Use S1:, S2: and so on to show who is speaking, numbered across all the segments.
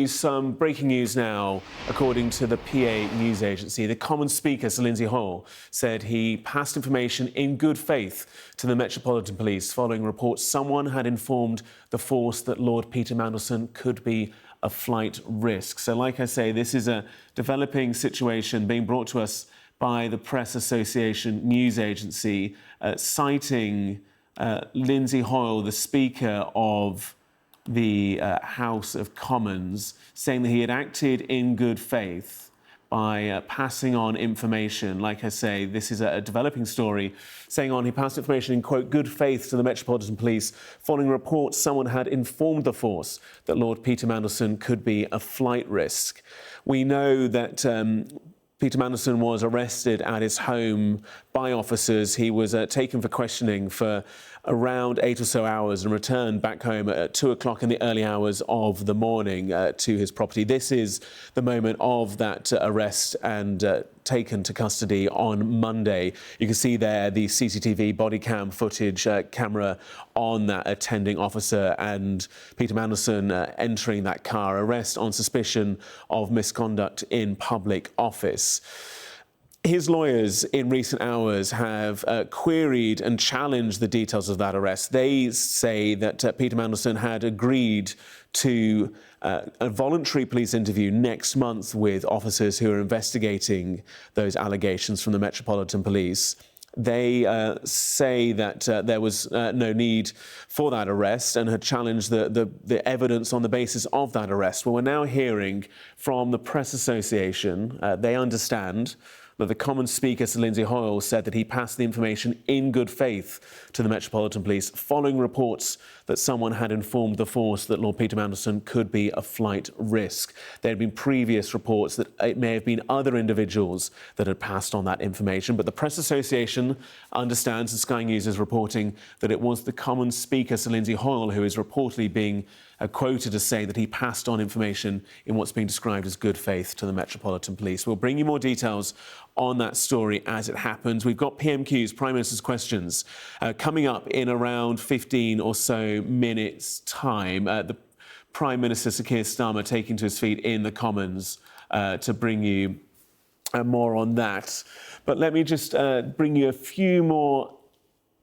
S1: Some breaking news now, according to the PA news agency. The Common Speaker, Sir Lindsay Hoyle, said he passed information in good faith to the Metropolitan Police following reports someone had informed the force that Lord Peter Mandelson could be a flight risk. So, like I say, this is a developing situation being brought to us by the Press Association news agency, citing Lindsay Hoyle, the Speaker of the House of Commons, saying that he had acted in good faith by passing on information. Like I say, this is a developing story, saying he passed information in, quote, good faith to the Metropolitan Police following reports someone had informed the force that Lord Peter Mandelson could be a flight risk. We know that Peter Mandelson was arrested at his home by officers. He was taken for questioning for around 8 or so hours and returned back home at 2 o'clock in the early hours of the morning to his property. This is the moment of that arrest and taken to custody on Monday. You can see there the CCTV body cam footage camera on that attending officer and Peter Mandelson entering that car. Arrest on suspicion of misconduct in public office. His lawyers in recent hours have queried and challenged the details of that arrest. They say that Peter Mandelson had agreed to a voluntary police interview next month with officers who are investigating those allegations from the Metropolitan Police. They say that there was no need for that arrest and had challenged the evidence on the basis of that arrest. Well, we're now hearing from the Press Association, they understand that the Common Speaker, Sir Lindsay Hoyle, said that he passed the information in good faith to the Metropolitan Police following reports that someone had informed the force that Lord Peter Mandelson could be a flight risk. There had been previous reports that it may have been other individuals that had passed on that information, but the Press Association understands, and Sky News is reporting, that it was the Common Speaker, Sir Lindsay Hoyle, who is reportedly being quoted as saying that he passed on information in what's being described as good faith to the Metropolitan Police. We'll bring you more details on that story as it happens. We've got PMQ's, Prime Minister's Questions, coming up in around 15 or so minutes' time. The Prime Minister, Sir Keir Starmer, taking to his feet in the Commons to bring you more on that. But let me just bring you a few more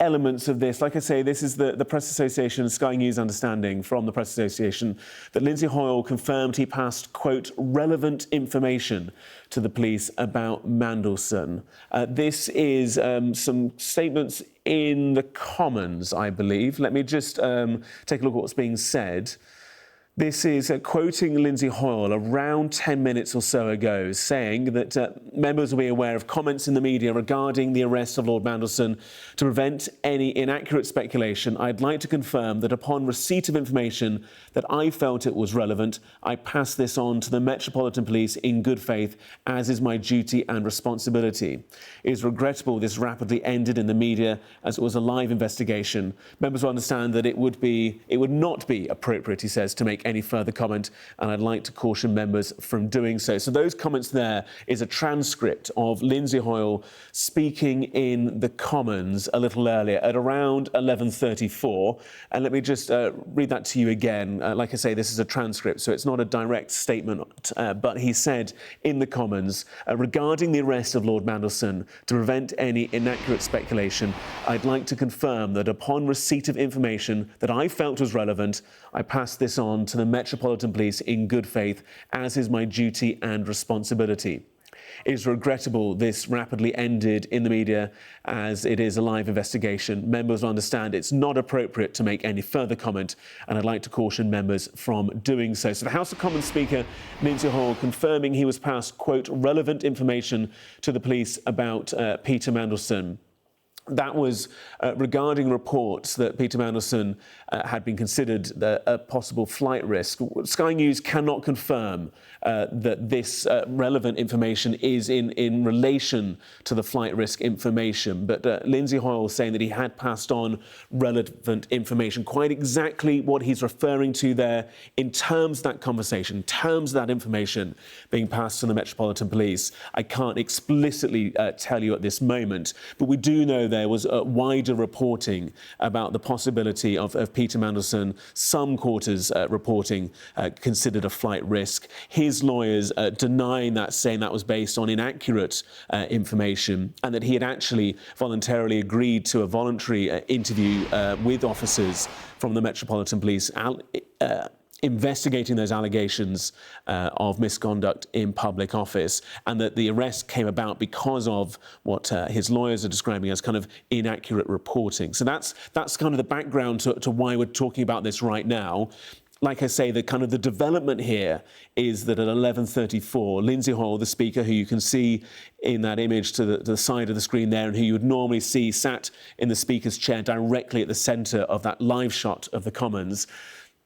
S1: elements of this. Like I say, this is the Press Association, Sky News understanding from the Press Association that Lindsay Hoyle confirmed he passed, quote, relevant information to the police about Mandelson. This is some statements in the Commons, I believe. Let me just take a look at what's being said. This is quoting Lindsay Hoyle around 10 minutes or so ago, saying that members will be aware of comments in the media regarding the arrest of Lord Mandelson. To prevent any inaccurate speculation, I'd like to confirm that upon receipt of information that I felt it was relevant, I passed this on to the Metropolitan Police in good faith, as is my duty and responsibility. It is regrettable this rapidly ended in the media, as it was a live investigation. Members will understand that it would not be appropriate, he says, to make any further comment, and I'd like to caution members from doing so. So those comments there is a transcript of Lindsay Hoyle speaking in the Commons a little earlier at around 11:34. And let me just read that to you again. Like I say, this is a transcript, so it's not a direct statement, but he said in the Commons, regarding the arrest of Lord Mandelson, to prevent any inaccurate speculation, I'd like to confirm that upon receipt of information that I felt was relevant, I passed this on to the Metropolitan Police in good faith, as is my duty and responsibility. It is regrettable this rapidly ended in the media, as it is a live investigation. Members will understand it's not appropriate to make any further comment, and I'd like to caution members from doing so. So the House of Commons Speaker, Lindsay Hoyle, confirming he was passed, quote, relevant information to the police about Peter Mandelson. That was regarding reports that Peter Mandelson had been considered a possible flight risk. Sky News cannot confirm that this relevant information is in relation to the flight risk information, but Lindsay Hoyle saying that he had passed on relevant information. Quite exactly what he's referring to there in terms of that conversation, in terms of that information being passed to the Metropolitan Police, I can't explicitly tell you at this moment, but we do know there was wider reporting about the possibility of Peter Mandelson, some quarters reporting considered a flight risk. His lawyers denying that, saying that was based on inaccurate information, and that he had actually voluntarily agreed to a voluntary interview with officers from the Metropolitan Police investigating those allegations of misconduct in public office, and that the arrest came about because of what his lawyers are describing as kind of inaccurate reporting. So that's kind of the background to why we're talking about this right now. Like I say, the development here is that at 11:34, Lindsay Hoyle, the Speaker, who you can see in that image to the side of the screen there, and who you would normally see sat in the Speaker's chair directly at the centre of that live shot of the Commons,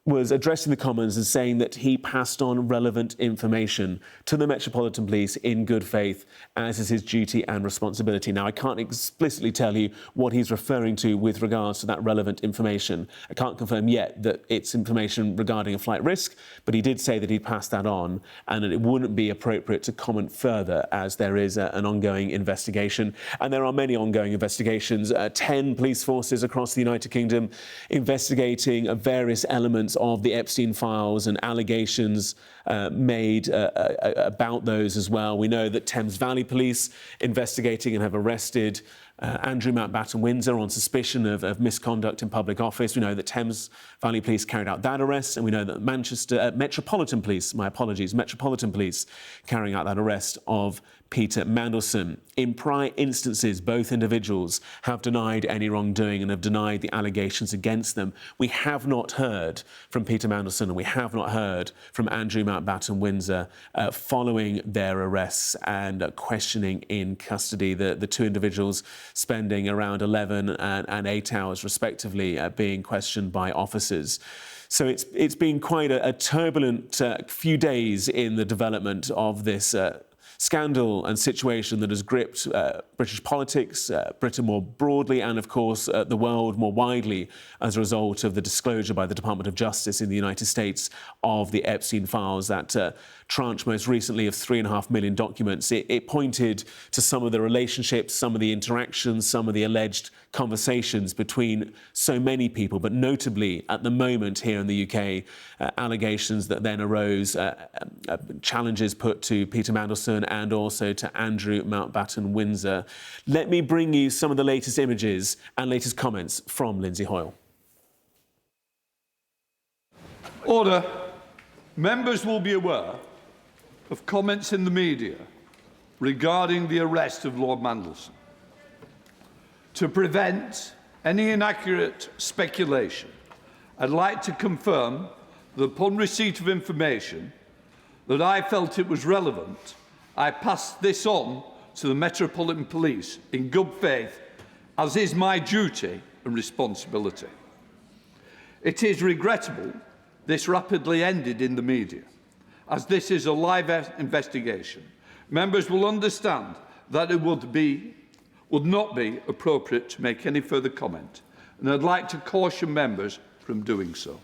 S1: was addressing the Commons and saying that he passed on relevant information to the Metropolitan Police in good faith, as is his duty and responsibility. Now, I can't explicitly tell you what he's referring to with regards to that relevant information. I can't confirm yet that it's information regarding a flight risk, but he did say that he'd passed that on and that it wouldn't be appropriate to comment further as there is an ongoing investigation. And there are many ongoing investigations, 10 police forces across the United Kingdom investigating various elements of the Epstein files and allegations made about those as well. We know that Thames Valley Police investigating and have arrested Andrew Mountbatten Windsor on suspicion of misconduct in public office. We know that Thames Valley Police carried out that arrest, and we know that Metropolitan Police, Metropolitan Police carrying out that arrest of Peter Mandelson. In prior instances, both individuals have denied any wrongdoing and have denied the allegations against them. We have not heard from Peter Mandelson, and we have not heard from Andrew Mountbatten Windsor following their arrests and questioning in custody. The two individuals spending around 11 and 8 hours, respectively, being questioned by officers. So it's been quite a turbulent few days in the development of this scandal and situation that has gripped British politics, Britain more broadly, and of course the world more widely as a result of the disclosure by the Department of Justice in the United States of the Epstein files, that tranche most recently of 3.5 million documents. It pointed to some of the relationships, some of the interactions, some of the alleged conversations between so many people, but notably at the moment here in the UK, allegations that then arose, challenges put to Peter Mandelson and also to Andrew Mountbatten Windsor. Let me bring you some of the latest images and latest comments from Lindsay Hoyle.
S2: Order. Members will be aware of comments in the media regarding the arrest of Lord Mandelson. To prevent any inaccurate speculation, I'd like to confirm that upon receipt of information that I felt it was relevant, I passed this on to the Metropolitan Police in good faith, as is my duty and responsibility. It is regrettable this rapidly ended in the media. As this is a live investigation, members will understand that it would not be appropriate to make any further comment, and I'd like to caution members from doing so.